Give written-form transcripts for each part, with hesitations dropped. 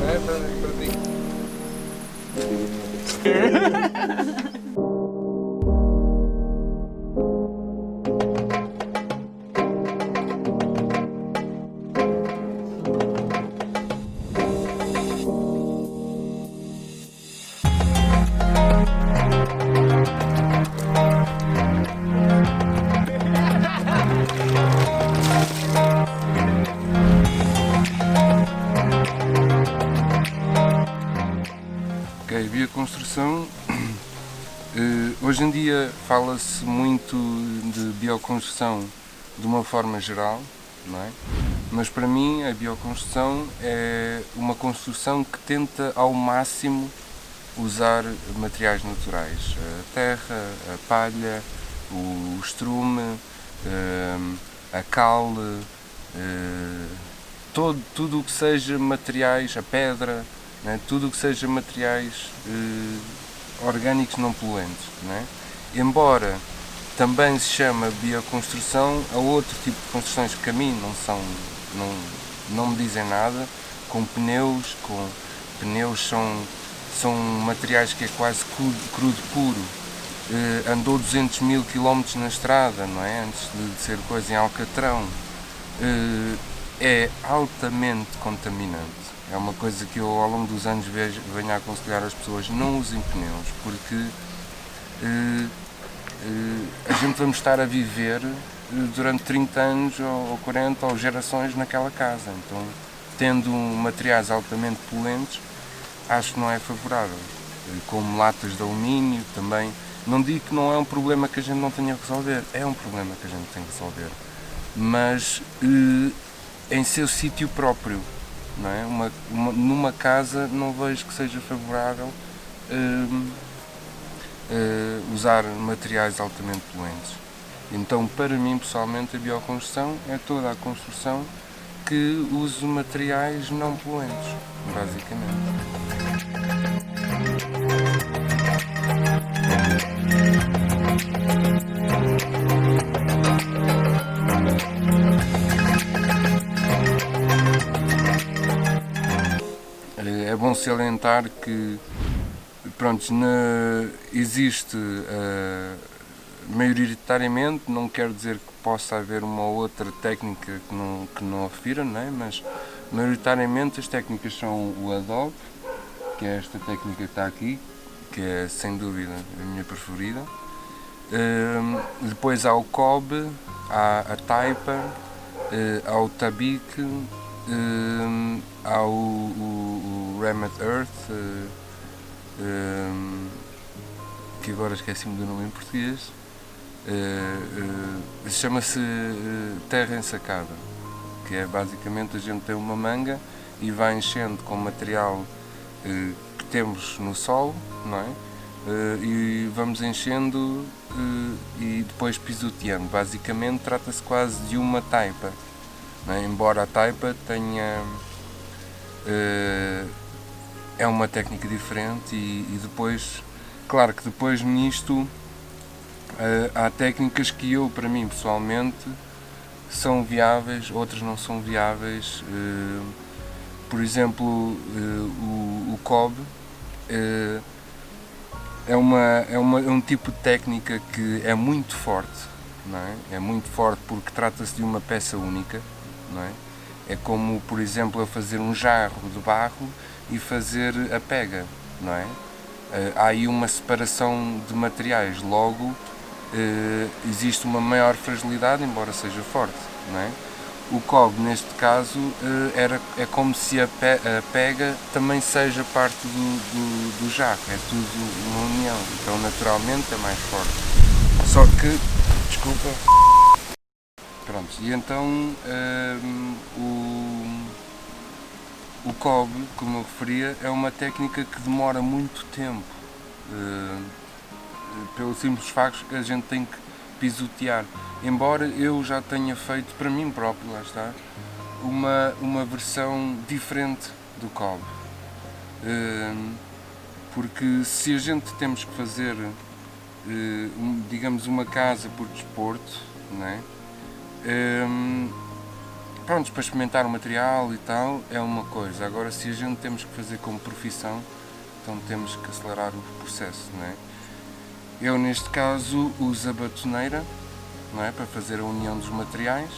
É para ti. Ok, bioconstrução. Hoje em dia fala-se muito de bioconstrução de uma forma geral, não é? Mas para mim a bioconstrução é uma construção que tenta ao máximo usar materiais naturais. A terra, a palha, o estrume, a cal, tudo o que seja materiais, a pedra, né? Tudo o que seja materiais orgânicos não poluentes. Né? Embora também se chama bioconstrução a outro tipo de construções que a mim não me dizem nada, com pneus, são materiais que é quase crudo puro, andou 200 mil quilómetros na estrada, não é? Antes de ser coisa em Alcatrão, é altamente contaminante. É uma coisa que eu ao longo dos anos venho a aconselhar as pessoas: não usem pneus, porque a gente vamos estar a viver durante 30 anos ou 40 ou gerações naquela casa. Então, tendo materiais altamente poluentes, acho que não é favorável. Como latas de alumínio também. Não digo que não é um problema que a gente não tenha que resolver, é um problema que a gente tem que resolver. Mas em seu sítio próprio, não é? Numa casa não vejo que seja favorável usar materiais altamente poluentes. Então, para mim, pessoalmente, a bioconstrução é toda a construção que use materiais não poluentes, basicamente. É bom salientar que pronto, existe maioritariamente, não quero dizer que possa haver uma outra técnica que não a refira, não é? Mas maioritariamente as técnicas são o Adobe, que é esta técnica que está aqui, que é sem dúvida a minha preferida. Depois há o Cob, há a Taipa, há o Tabique, há o Remet Earth, que agora esqueci-me do nome em português, chama-se terra ensacada, que é basicamente a gente tem uma manga e vai enchendo com material que temos no solo, não é? E vamos enchendo e depois pisoteando. Basicamente trata-se quase de uma taipa, não é? Embora a taipa tenha é uma técnica diferente e depois, claro que depois nisto há técnicas que eu, para mim pessoalmente, são viáveis, outras não são viáveis. Por exemplo, o Cob é um tipo de técnica que é muito forte, não é? É muito forte porque trata-se de uma peça única, não é? É como, por exemplo, a fazer um jarro de barro e fazer a pega, não é? Há aí uma separação de materiais, logo existe uma maior fragilidade, embora seja forte, não é? O cobre, neste caso, é como se a pega também seja parte do jarro, é tudo uma união, então naturalmente é mais forte. Só que, desculpa, pronto, e então o cobre, como eu referia, é uma técnica que demora muito tempo, pelo simples facto que a gente tem que pisotear. Embora eu já tenha feito para mim próprio, lá está, uma versão diferente do cobre. Porque se a gente temos que fazer, digamos, uma casa por desporto, não é? pronto, para experimentar o material e tal, é uma coisa. Agora, se a gente temos que fazer como profissão, então temos que acelerar o processo, não é? Eu, neste caso, uso a batoneira, não é? Para fazer a união dos materiais,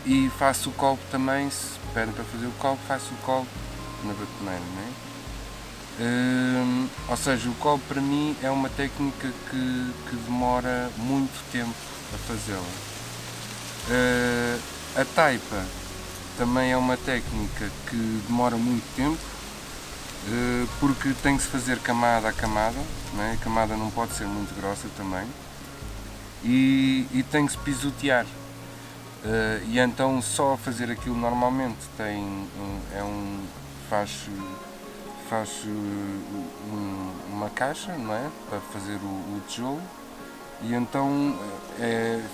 e faço o colpo também. Se pedem para fazer o colpo, faço o colpo na batoneira, não é? Ou seja, o colpo para mim é uma técnica que demora muito tempo a fazê-la. A taipa também é uma técnica que demora muito tempo, porque tem que se fazer camada a camada, não é? A camada não pode ser muito grossa também, e tem que se pisotear. E então só fazer aquilo normalmente faz uma caixa, não é? Para fazer o tijolo, e então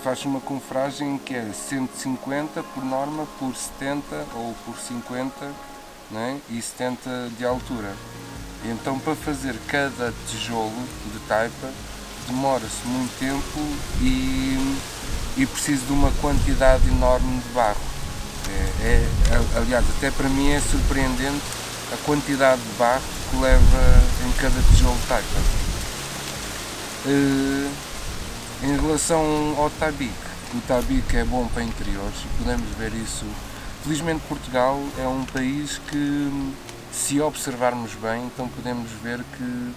faz uma confragem que é 150 por norma, por 70 ou por 50, não é? E 70 de altura. E então para fazer cada tijolo de taipa demora-se muito tempo e preciso de uma quantidade enorme de barro. Aliás, até para mim é surpreendente a quantidade de barro que leva em cada tijolo de taipa. Em relação ao tabique, o tabique é bom para interiores e podemos ver isso. Felizmente Portugal é um país que, se observarmos bem, então podemos ver que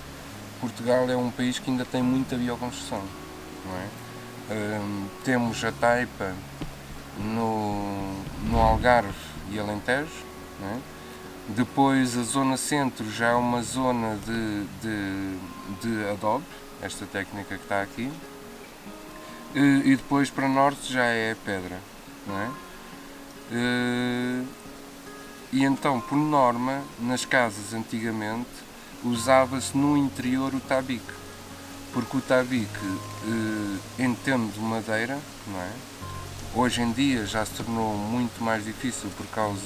Portugal é um país que ainda tem muita bioconstrução, não é? Temos a taipa no Algarve e Alentejo, não é? Depois a zona centro já é uma zona de adobe, esta técnica que está aqui, e depois para norte já é pedra, não é? E então, por norma, nas casas antigamente usava-se no interior o tabique, porque o tabique entende de madeira, não é? Hoje em dia já se tornou muito mais difícil por causa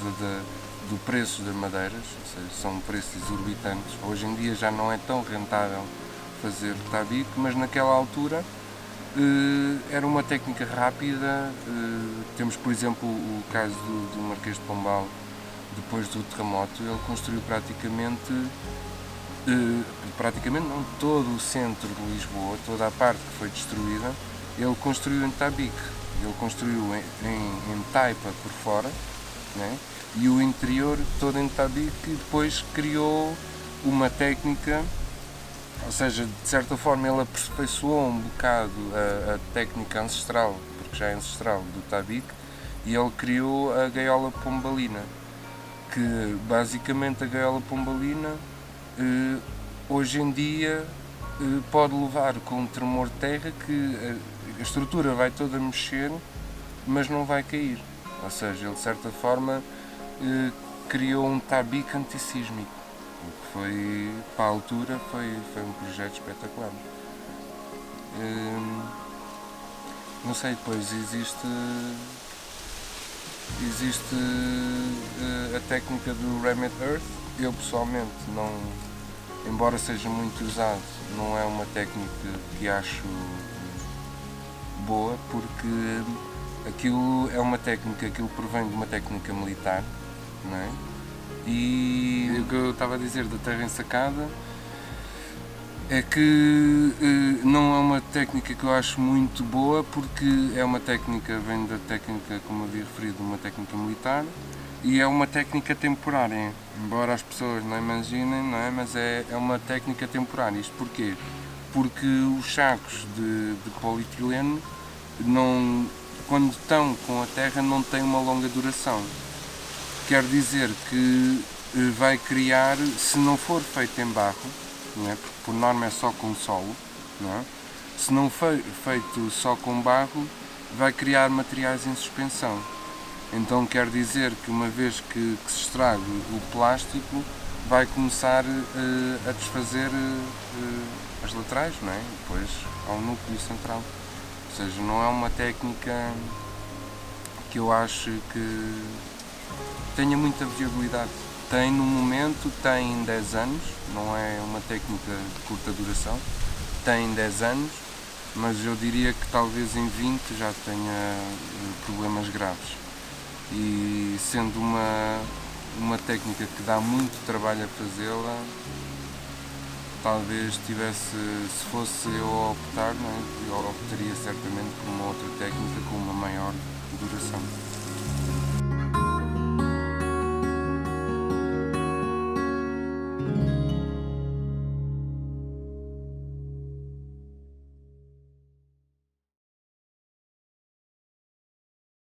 do preço das madeiras, ou seja, são preços exorbitantes. Hoje em dia já não é tão rentável fazer tabique, mas naquela altura era uma técnica rápida. Temos, por exemplo, o caso do Marquês de Pombal. Depois do terremoto, ele construiu praticamente não, todo o centro de Lisboa, toda a parte que foi destruída, ele construiu em tabique. Ele construiu em taipa por fora, né? E o interior todo em tabique, e depois criou uma técnica, ou seja, de certa forma ele aperfeiçoou um bocado a técnica ancestral, porque já é ancestral, do tabique, e ele criou a gaiola pombalina, que basicamente a gaiola pombalina hoje em dia pode levar com um tremor de terra que a estrutura vai toda mexer, mas não vai cair. Ou seja, ele de certa forma criou um tabique antissísmico, que foi, para a altura, foi um projeto espetacular. Não sei, depois existe a técnica do Remit Earth. Eu pessoalmente não, embora seja muito usado, não é uma técnica que acho boa, porque aquilo é uma técnica, aquilo provém de uma técnica militar, não é? E o que eu estava a dizer da terra ensacada é que não é uma técnica que eu acho muito boa, porque é uma técnica, vem da técnica, como eu havia referido, uma técnica militar, e é uma técnica temporária, embora as pessoas não imaginem, não é? Mas é uma técnica temporária. Isto porquê? Porque os sacos de polietileno, quando estão com a terra, não têm uma longa duração. Quer dizer que vai criar, se não for feito em barro, não é? Porque por norma é só com solo, não é? Se não for feito só com barro, vai criar materiais em suspensão. Então quer dizer que uma vez que se estraga o plástico, vai começar a desfazer as laterais, não é? E depois ao núcleo central. Ou seja, não é uma técnica que eu acho que tenha muita viabilidade. Tem no momento, tem 10 anos, não é uma técnica de curta duração, tem 10 anos, mas eu diria que talvez em 20 já tenha problemas graves. E sendo uma técnica que dá muito trabalho a fazê-la, talvez tivesse, se fosse eu a optar, não é? Eu optaria certamente por uma outra técnica com uma maior duração.